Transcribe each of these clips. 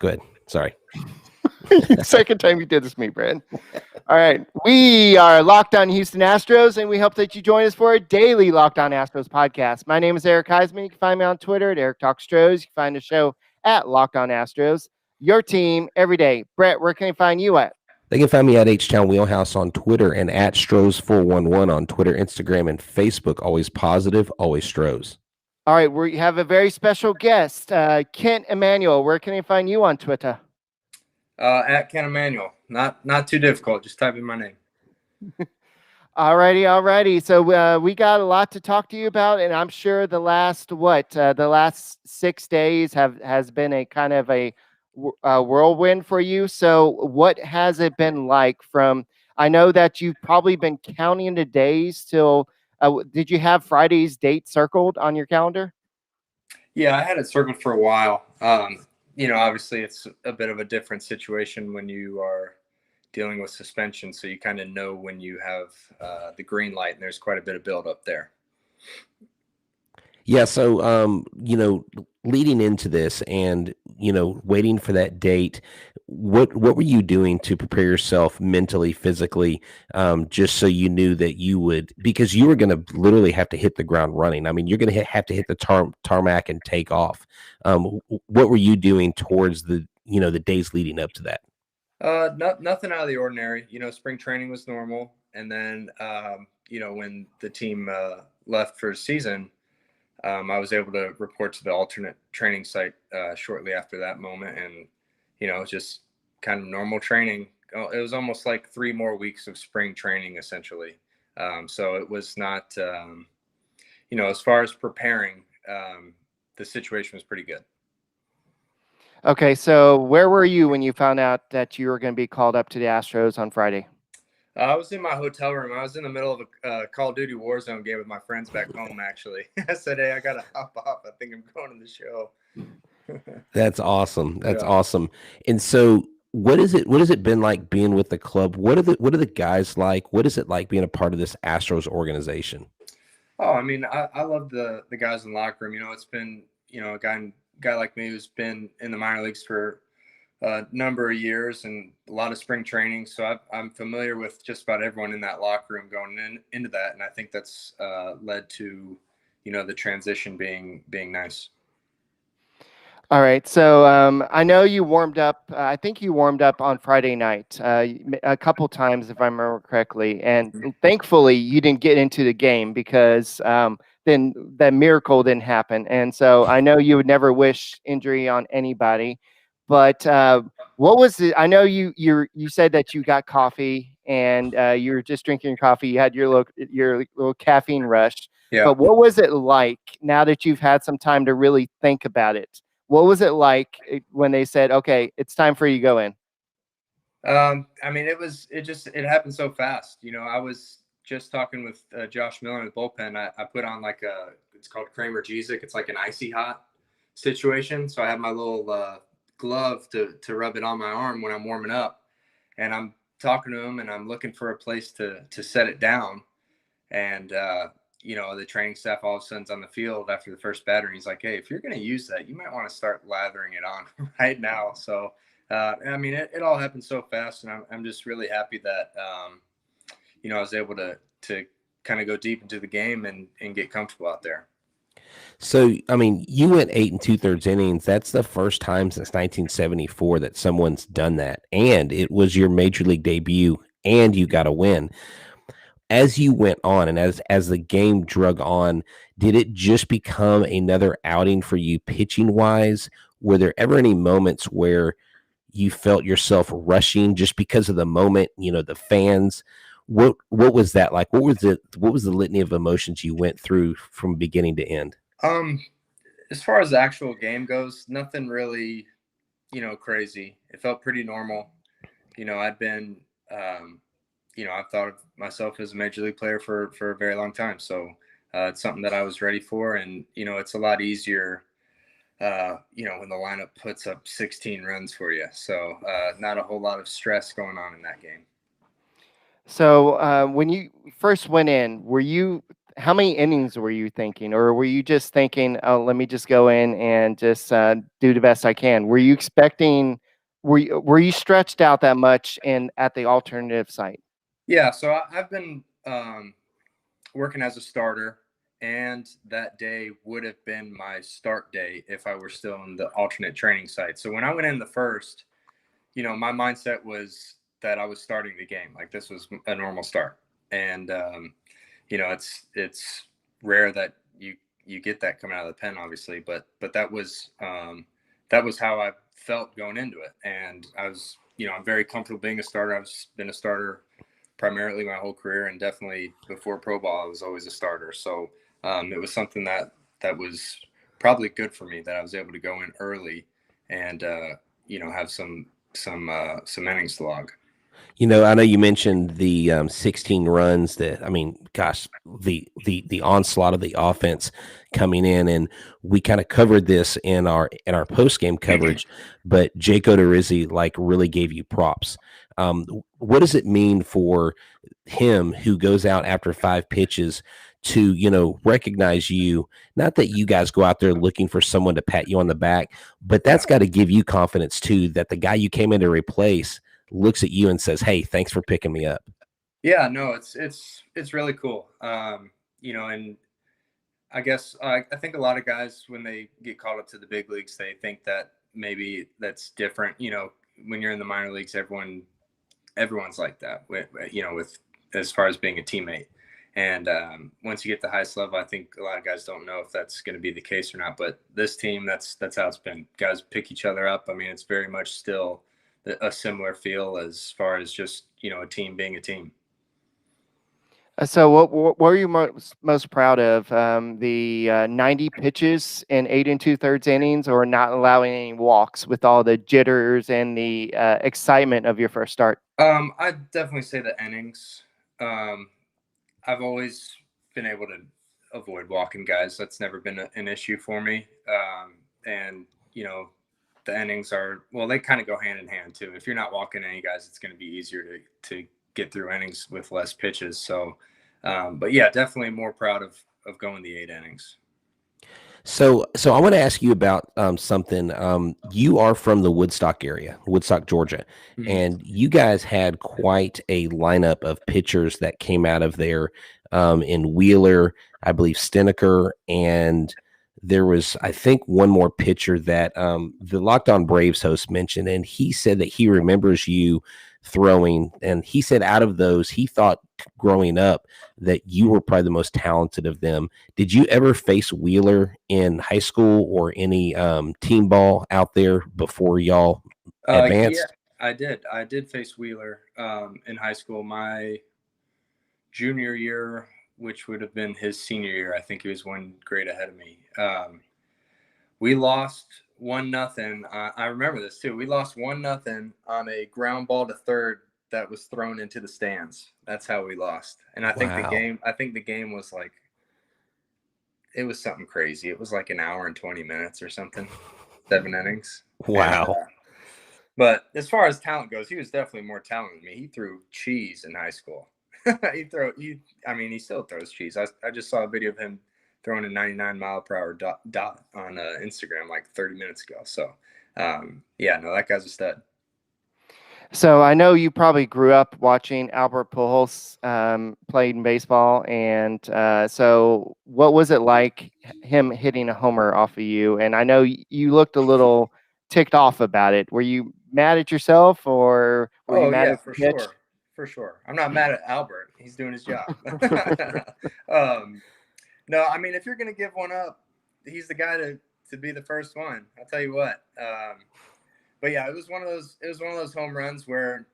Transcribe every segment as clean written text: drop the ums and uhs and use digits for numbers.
Go ahead. Sorry. Second time you did this to me, Brad. All right. We are Locked On Houston Astros, and we hope that you join us for a daily Locked On Astros podcast. My name is Eric Heisman. You can find me on Twitter at Eric Talk Stros. You can find the show at Locked On Astros. Your team every day. Brett, where can they find you at? They can find me at H-Town Wheelhouse on Twitter and at Stros411 on Twitter, Instagram, and Facebook. Always positive, always Stros. All right. We have a very special guest, Kent Emanuel. Where can they find you on Twitter? At Kent Emanuel. Not too difficult. Just type in my name. Alrighty. So we got a lot to talk to you about, and I'm sure the last 6 days has been a kind of a whirlwind for you. So what has it been like I know that you've probably been counting the days till, did you have Friday's date circled on your calendar? Yeah, I had it circled for a while. Obviously it's a bit of a different situation when you are dealing with suspension. So you kind of know when you have the green light, and there's quite a bit of build up there. Yeah. So, leading into this and, waiting for that date, what were you doing to prepare yourself mentally, physically, just so you knew that you would, because you were going to literally have to hit the ground running. I mean, you're going to have to hit the tarmac and take off. What were you doing towards the days leading up to that? Nothing out of the ordinary. Spring training was normal. And then, when the team left for season, I was able to report to the alternate training site shortly after that moment. And, just kind of normal training. It was almost like 3 more weeks of spring training, essentially. So it was not, as far as preparing, the situation was pretty good. Okay, so where were you when you found out that you were going to be called up to the Astros on Friday? I was in my hotel room. I was in the middle of a Call of Duty Warzone game with my friends back home, actually. I said, hey, I got to hop off. I think I'm going to the show. That's awesome. That's awesome. And so what has it been like being with the club? What are the guys like? What is it like being a part of this Astros organization? Oh, I mean, I love the guys in the locker room. It's been, a guy like me who's been in the minor leagues for a number of years and a lot of spring training. So I'm familiar with just about everyone in that locker room going into that. And I think that's led to, the transition being nice. All right. So I know you warmed up. I think you warmed up on Friday night a couple times, if I remember correctly. And thankfully, you didn't get into the game because then that miracle didn't happen. And so I know you would never wish injury on anybody. But what was it? I know you said that you got coffee and you were just drinking your coffee. You had your little caffeine rush. Yeah. But what was it like now that you've had some time to really think about it? What was it like when they said, okay, it's time for you to go in? I mean, it happened so fast. I was just talking with Josh Miller in the bullpen. I put on it's called Kramer Jezik. It's like an icy hot situation. So I have my little glove to rub it on my arm when I'm warming up, and I'm talking to him and I'm looking for a place to set it down. And, the training staff all of a sudden's on the field after the first batter. And he's like, hey, if you're going to use that, you might want to start lathering it on right now. So, I mean, it all happened so fast, and I'm just really happy that, I was able to kind of go deep into the game and get comfortable out there. So, I mean, you went 8 2/3 innings. That's the first time since 1974 that someone's done that. And it was your major league debut, and you got a win. As you went on and as the game drug on, did it just become another outing for you pitching wise? Were there ever any moments where you felt yourself rushing just because of the moment, the fans? What was that like? What was the litany of emotions you went through from beginning to end? As far as the actual game goes, nothing really, crazy. It felt pretty normal. I'd been I've thought of myself as a major league player for a very long time. So it's something that I was ready for. And, it's a lot easier, when the lineup puts up 16 runs for you. So not a whole lot of stress going on in that game. So when you first went in, were you how many innings were you thinking, or were you just thinking, oh, let me just go in and just do the best I can? Were you expecting? Were you stretched out that much in at the alternative site? Yeah, so I've been working as a starter, and that day would have been my start day if I were still in the alternate training site. So when I went in the first, my mindset was that I was starting the game. Like this was a normal start. And, it's rare that you get that coming out of the pen, obviously, but that was how I felt going into it. And I was, I'm very comfortable being a starter. I've been a starter primarily my whole career, and definitely before pro ball, I was always a starter. So it was something that was probably good for me that I was able to go in early and have some innings to log. I know you mentioned the 16 runs. That, I mean, gosh, the onslaught of the offense coming in, and we kind of covered this in our post game coverage. But Jake Odorizzi really gave you props. What does it mean for him, who goes out after 5 pitches, to recognize you? Not that you guys go out there looking for someone to pat you on the back, but that's got to give you confidence too, that the guy you came in to replace looks at you and says, "Hey, thanks for picking me up." Yeah, no, it's really cool. And I guess I think a lot of guys, when they get called up to the big leagues, they think that maybe that's different. When you're in the minor leagues, everyone's like that. With as far as being a teammate. And once you get to the highest level, I think a lot of guys don't know if that's going to be the case or not. But this team, that's how it's been. Guys pick each other up. I mean, it's very much still a similar feel as far as just a team being a team. So what were you most proud of? The 90 pitches in 8 2/3 innings, or not allowing any walks with all the jitters and the excitement of your first start? I'd definitely say the innings. I've always been able to avoid walking guys. That's never been an issue for me. And the innings they kind of go hand in hand too. If you're not walking any guys, it's going to be easier to get through innings with less pitches. So, but yeah, definitely more proud of going the 8 innings. So I want to ask you about something. You are from the Woodstock area, Woodstock, Georgia, Mm-hmm. and you guys had quite a lineup of pitchers that came out of there in Wheeler, I believe Steneker, and there was, I think, one more pitcher that the Locked On Braves host mentioned, and he said that he remembers you throwing, and he said out of those, he thought growing up that you were probably the most talented of them. Did you ever face Wheeler in high school or any team ball out there before y'all advanced? Yeah, I did. I did face Wheeler in high school. My junior year, which would have been his senior year. I think he was 1 grade ahead of me. We lost 1-0. I remember this too. We lost 1-0 on a ground ball to third that was thrown into the stands. That's how we lost. And I think the game was it was something crazy. It was like an hour and 20 minutes or something. 7 innings. Wow. But as far as talent goes, he was definitely more talented than me. He threw cheese in high school. He still throws cheese. I just saw a video of him throwing a 99-mile-per-hour dot on Instagram like 30 minutes ago. So, that guy's a stud. So I know you probably grew up watching Albert Pujols played in baseball, and so what was it like him hitting a homer off of you? And I know you looked a little ticked off about it. Were you mad at yourself, or were you mad at the pitch? For sure. I'm not mad at Albert. He's doing his job. No, I mean, if you're going to give one up, he's the guy to be the first one. I'll tell you what. But yeah, it was one of those home runs where,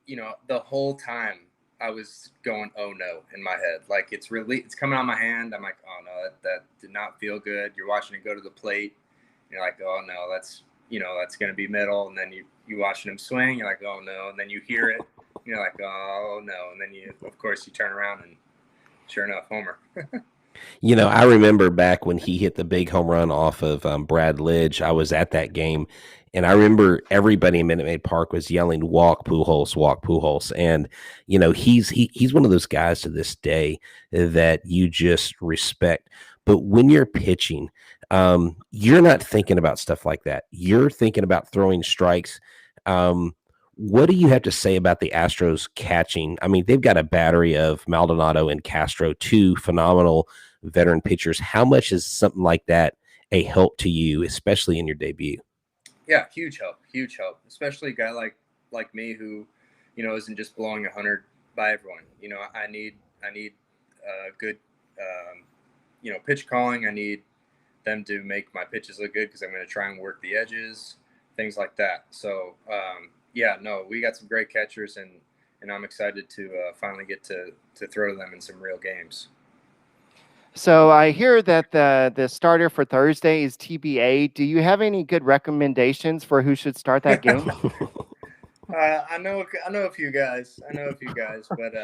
the whole time I was going, oh no, in my head. Like it's coming on my hand. I'm like, oh no, that did not feel good. You're watching it go to the plate. You're like, oh no, that's going to be middle. And then you watching him swing. You're like, oh no. And then you hear it. You're like, oh no. And then of course you turn around and sure enough, homer. I remember back when he hit the big home run off of Brad Lidge. I was at that game, and I remember everybody in Minute Maid Park was yelling, "Walk Pujols, walk Pujols!" And he's one of those guys to this day that you just respect. But when you're pitching, you're not thinking about stuff like that. You're thinking about throwing strikes. What do you have to say about the Astros catching? I mean, they've got a battery of Maldonado and Castro, two phenomenal veteran pitchers. How much is something like that a help to you, especially in your debut? Yeah, huge help, especially a guy like me who, isn't just blowing 100 by everyone. I need good, pitch calling. I need them to make my pitches look good because I'm going to try and work the edges, things like that. So, we got some great catchers, and I'm excited to finally get to throw them in some real games. So I hear that the starter for Thursday is TBA. Do you have any good recommendations for who should start that game? I know a few guys. But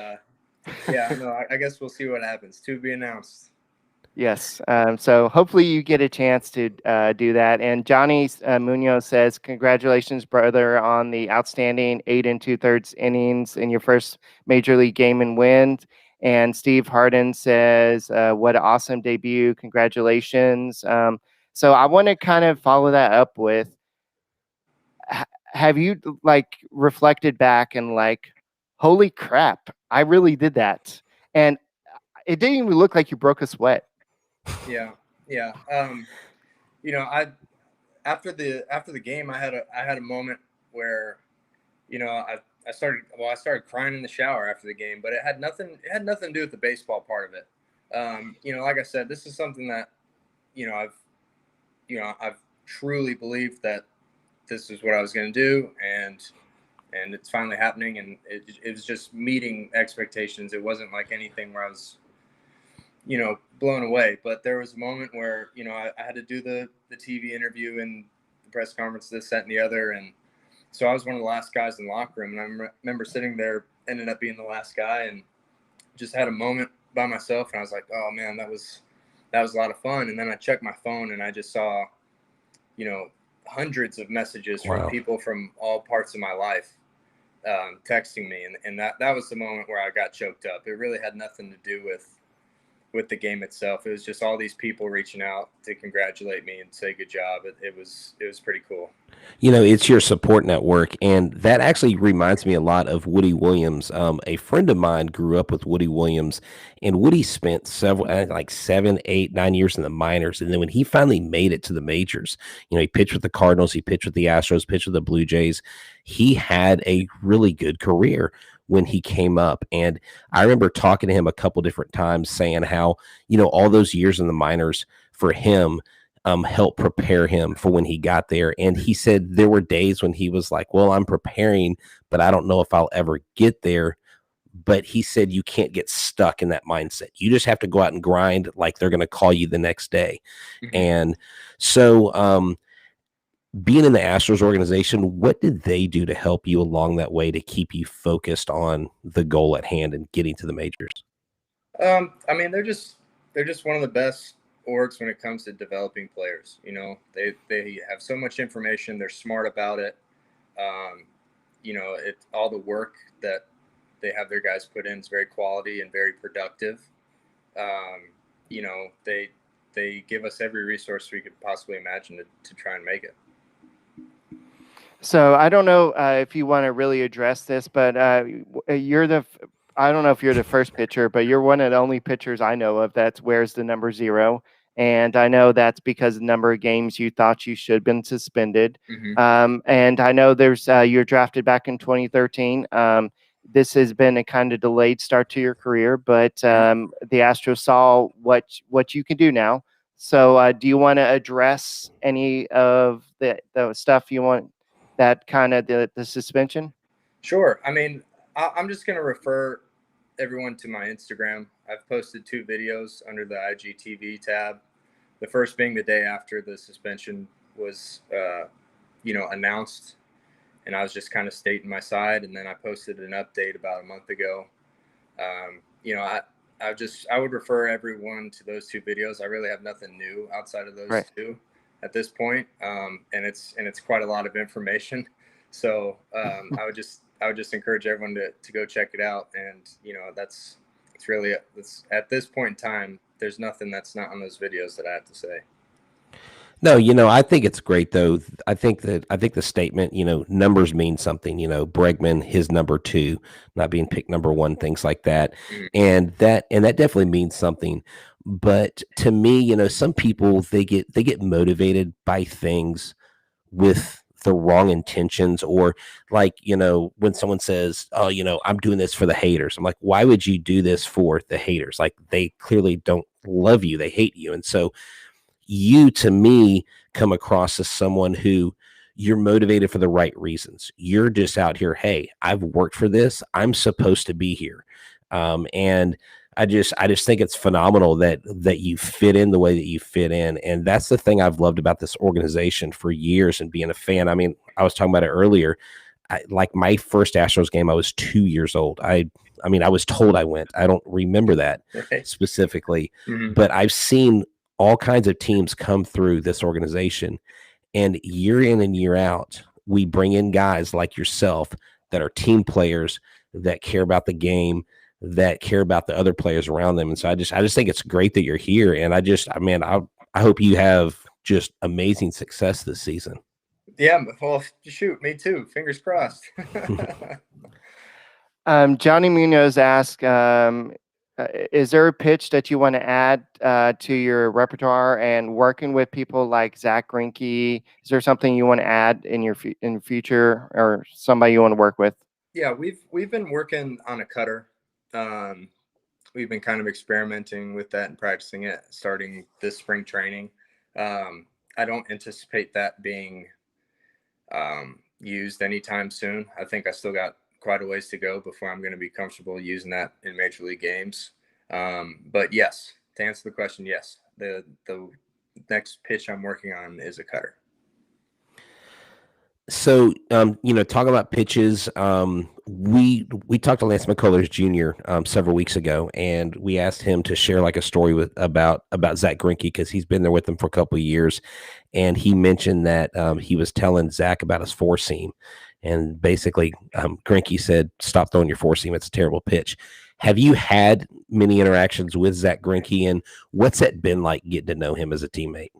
I guess we'll see what happens. To be announced. Yes. So hopefully you get a chance to do that. And Johnny Munoz says, "Congratulations, brother, on the outstanding 8 2/3 innings in your first major league game and win." And Steve Harden says, "What an awesome debut! Congratulations." So I want to kind of follow that up with, have you reflected back and holy crap, I really did that, and it didn't even look like you broke a sweat. Yeah. I after the game, I had a moment where, I started crying in the shower after the game, but it had nothing to do with the baseball part of it. Like I said, this is something that, I've truly believed that this is what I was going to do, and it's finally happening, and it was just meeting expectations. It wasn't like anything where I was, blown away. But there was a moment where, I had to do the TV interview and the press conference, this, that, and the other. And so I was one of the last guys in the locker room. And I remember sitting there, ended up being the last guy, and just had a moment by myself. And I was like, oh man, that was a lot of fun. And then I checked my phone and I just saw, hundreds of messages from people from all parts of my life texting me. And that was the moment where I got choked up. It really had nothing to do with the game itself. It was just all these people reaching out to congratulate me and say good job. It was pretty cool. It's your support network, and that actually reminds me a lot of Woody Williams. A friend of mine grew up with Woody Williams, and Woody spent several, like 7, 8, 9 years in the minors, and then when he finally made it to the majors, he pitched with the Cardinals, he pitched with the Astros, pitched with the Blue Jays. He had a really good career when he came up, and I remember talking to him a couple different times, saying how all those years in the minors for him help prepare him for when he got there. And he said there were days when he was like, well, I'm preparing, but I don't know if I'll ever get there. But he said you can't get stuck in that mindset. You just have to go out and grind like they're going to call you the next day. Mm-hmm. And so being in the Astros organization, what did they do to help you along that way to keep you focused on the goal at hand and getting to the majors? I mean, they're just one of the best orgs when it comes to developing players. They have so much information. They're smart about it. It's all the work that they have their guys put in is very quality and very productive. They give us every resource we could possibly imagine to try and make it. So I don't know if you want to really address this, but I don't know if you're the first pitcher, but you're one of the only pitchers I know of that wears the number 0. And I know that's because the number of games you thought you should have been suspended. Mm-hmm. And I know there's you're drafted back in 2013. This has been a kind of delayed start to your career, but the Astros saw what you can do now. So do you want to address any of the stuff you want, that kind of the suspension? Sure. I mean, I'm just going to refer everyone to my Instagram. I've posted 2 videos under the IGTV tab. The first being the day after the suspension was, announced, and I was just kind of stating my side. And then I posted an update about a month ago. I would refer everyone to those 2 videos. I really have nothing new outside of those Right. 2 at this point. And it's quite a lot of information. So I would just encourage everyone to go check it out. And that's at this point in time, there's nothing that's not on those videos that I have to say. No, I think it's great though. I think the statement, numbers mean something. Bregman, his number 2, not being picked number 1, things like that, Mhm. and that definitely means something. But to me, some people they get motivated by things with the wrong intentions, or like when someone says, "Oh, I'm doing this for the haters," I'm like, why would you do this for the haters? Like they clearly don't love you; they hate you, and so you to me come across as someone who you're motivated for the right reasons. You're just out here, hey, I've worked for this, I'm supposed to be here. And I just think it's phenomenal that you fit in the way that you fit in. And that's the thing I've loved about this organization for years and being a fan. I mean, I was talking about it earlier. Like my first Astros game, I was 2 years old. I mean, I was told I went. I don't remember that Right. specifically, Mhm. but I've seen all kinds of teams come through this organization, and year in and year out, we bring in guys like yourself that are team players that care about the game, that care about the other players around them. And so I just think it's great that you're here. And I hope you have just amazing success this season. Yeah, well, shoot, me too. Fingers crossed. Johnny Munoz asked, is there a pitch that you want to add to your repertoire? And working with people like Zach Greinke, is there something you want to add in in future, or somebody you want to work with? Yeah, we've been working on a cutter. We've been kind of experimenting with that and practicing it starting this spring training. I don't anticipate that being used anytime soon. I think I still got quite a ways to go before I'm going to be comfortable using that in major league games. But yes, to answer the question, yes, the next pitch I'm working on is a cutter. So, talking about pitches, we talked to Lance McCullers Jr. Several weeks ago, and we asked him to share like a story about Zach Greinke, because he's been there with him for a couple of years, and he mentioned that he was telling Zach about his 4-seam, and basically Greinke said, "Stop throwing your 4-seam; it's a terrible pitch." Have you had many interactions with Zach Greinke, and what's that been like getting to know him as a teammate?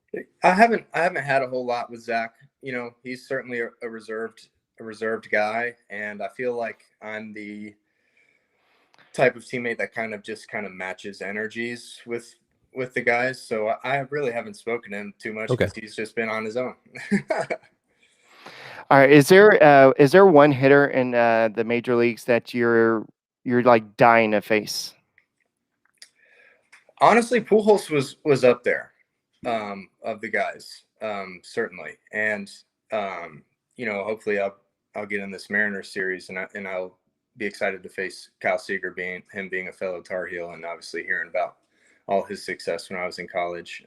I haven't had a whole lot with Zach. He's certainly a reserved guy, and I feel like I'm the type of teammate that kind of matches energies with the guys. So I really haven't spoken to him too much Okay. because he's just been on his own. All right, is there one hitter in the major leagues that you're like dying to face? Honestly, Pujols was up there of the guys, certainly, and hopefully I'll get in this Mariners series, and I'll be excited to face Kyle Seager, being a fellow Tar Heel, and obviously hearing about all his success when I was in college.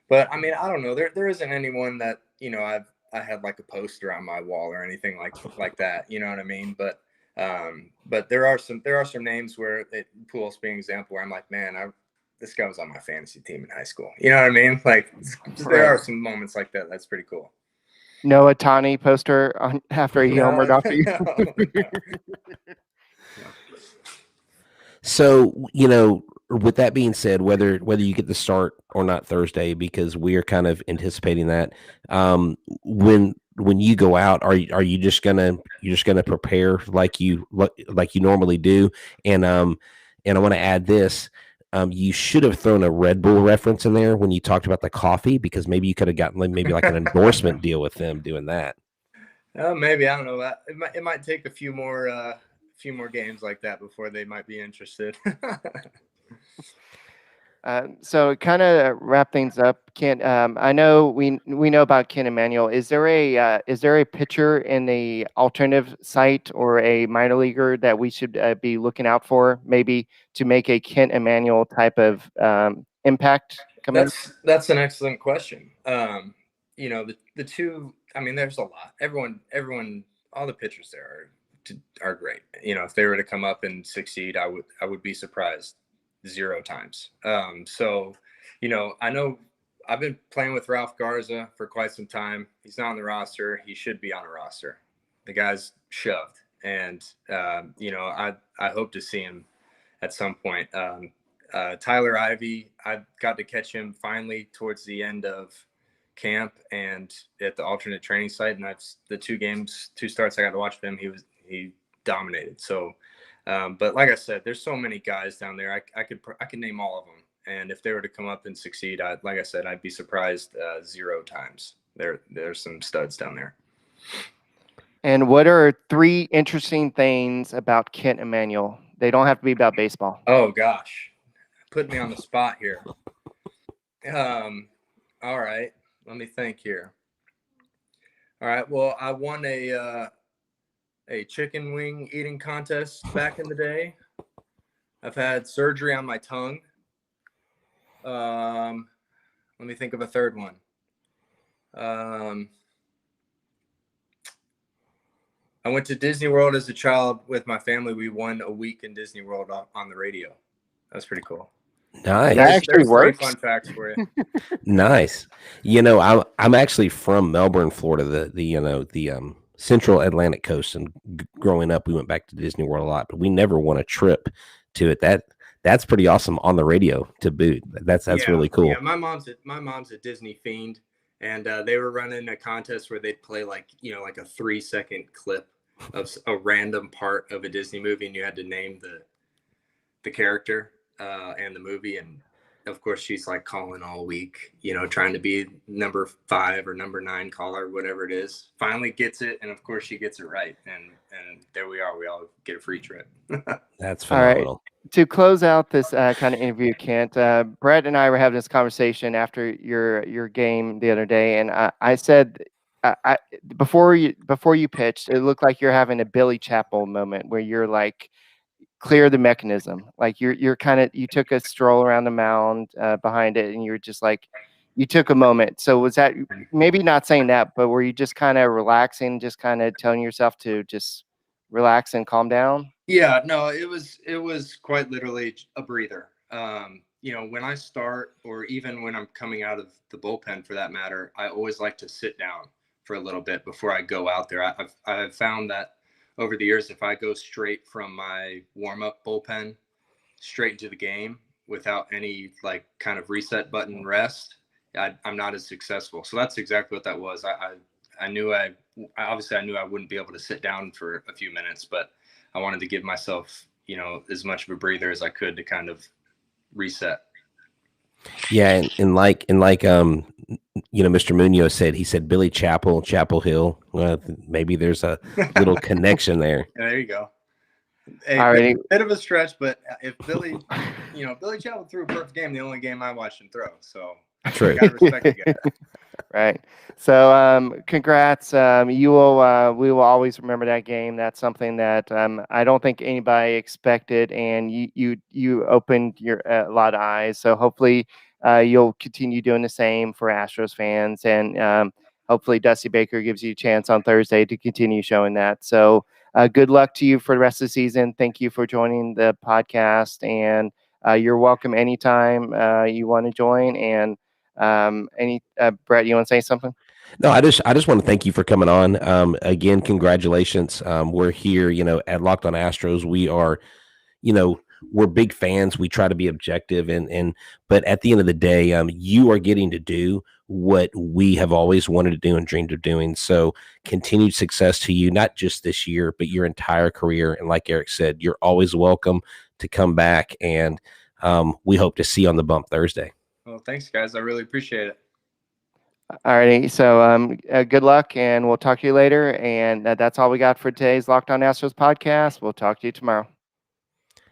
But I mean, I don't know. There isn't anyone that I had like a poster on my wall or anything like that. You know what I mean? But there are some names where Pujols being an example where I'm like, man, this guy was on my fantasy team in high school. You know what I mean? Like there are some moments like that. That's pretty cool. No Ohtani poster on after he homered off you. No. So, with that being said, whether you get the start or not Thursday, because we are kind of anticipating that, when you go out, are you just gonna prepare like you normally do? And I want to add this. You should have thrown a Red Bull reference in there when you talked about the coffee, because maybe you could have gotten maybe like an endorsement deal with them doing that. Maybe, I don't know. It might take a few more games like that before they might be interested. So kind of wrap things up, Kent. I know we know about Kent Emanuel. Is there a pitcher in the alternative site or a minor leaguer that we should be looking out for, maybe to make a Kent Emanuel type of impact? That's an excellent question. The two. I mean, there's a lot. Everyone, all the pitchers there are great. If they were to come up and succeed, I would be surprised 0 times. So, I know I've been playing with Ralph Garza for quite some time. He's not on the roster. He should be on a roster. The guy's shoved. And, I hope to see him at some point. Tyler Ivey, I got to catch him finally towards the end of camp and at the alternate training site. And that's the 2 starts I got to watch him. He dominated. So, but like I said, there's so many guys down there. I could name all of them. And if they were to come up and succeed, like I said, I'd be surprised 0 times. There's some studs down there. And what are 3 interesting things about Kent Emanuel? They don't have to be about baseball. Oh gosh, put me on the spot here. All right, let me think here. All right, well, I won a chicken wing eating contest back in the day. I've had surgery on my tongue. Let me think of a third one. I went to Disney World as a child with my family. We won a week in Disney World on the radio. That's pretty cool. Nice. That actually works. 3 fun facts for you. Nice. I'm actually from Melbourne, Florida, the central Atlantic coast. And growing up, we went back to Disney World a lot, but we never won a trip to it. That's pretty awesome on the radio to boot. That's really cool. Yeah, my mom's a Disney fiend, and they were running a contest where they'd play like a 3-second clip of a random part of a Disney movie, and you had to name the character and the movie. And of course, she's like calling all week, trying to be number 5 or number 9 caller, whatever it is. Finally gets it, and of course she gets it right, and there we are. We all get a free trip. That's phenomenal. All right. To close out this kind of interview, Kent, Brett and I were having this conversation after your game the other day, and I said, before you pitched, it looked like you're having a Billy Chapel moment where you're like, clear the mechanism. Like you took a stroll around the mound behind it, and you're just like, you took a moment. So was that, maybe not saying that, but were you just kind of relaxing, just kind of telling yourself to just relax and calm down? Yeah, no, it was quite literally a breather. When I start, or even when I'm coming out of the bullpen for that matter, I always like to sit down for a little bit before I go out there. I've found that over the years, if I go straight from my warm-up bullpen straight into the game without any like kind of reset button rest, I'm not as successful. So that's exactly what that was. I knew I wouldn't be able to sit down for a few minutes, but I wanted to give myself, as much of a breather as I could to kind of reset. Yeah, and like Mr. Munoz said, he said Billy Chapel, Chapel Hill. Well, maybe there's a little connection there. Yeah, there you go. A bit of a stretch, but if Billy Chapel threw a perfect game, the only game I watched him throw. So true. Gotta respect the guy. Right. So congrats. We will always remember that game. That's something that I don't think anybody expected, and you opened a lot of eyes. So hopefully you'll continue doing the same for Astros fans, and hopefully Dusty Baker gives you a chance on Thursday to continue showing that. So good luck to you for the rest of the season. Thank you for joining the podcast, and you're welcome anytime you want to join. And Brett, you want to say something? No, I just want to thank you for coming on. Again, congratulations. We're here, at Locked On Astros. We are, we're big fans. We try to be objective, but at the end of the day, you are getting to do what we have always wanted to do and dreamed of doing. So continued success to you, not just this year, but your entire career. And like Eric said, you're always welcome to come back, and we hope to see you on the bump Thursday. Well, thanks, guys. I really appreciate it. All righty. So good luck, and we'll talk to you later. And that's all we got for today's Locked On Astros podcast. We'll talk to you tomorrow.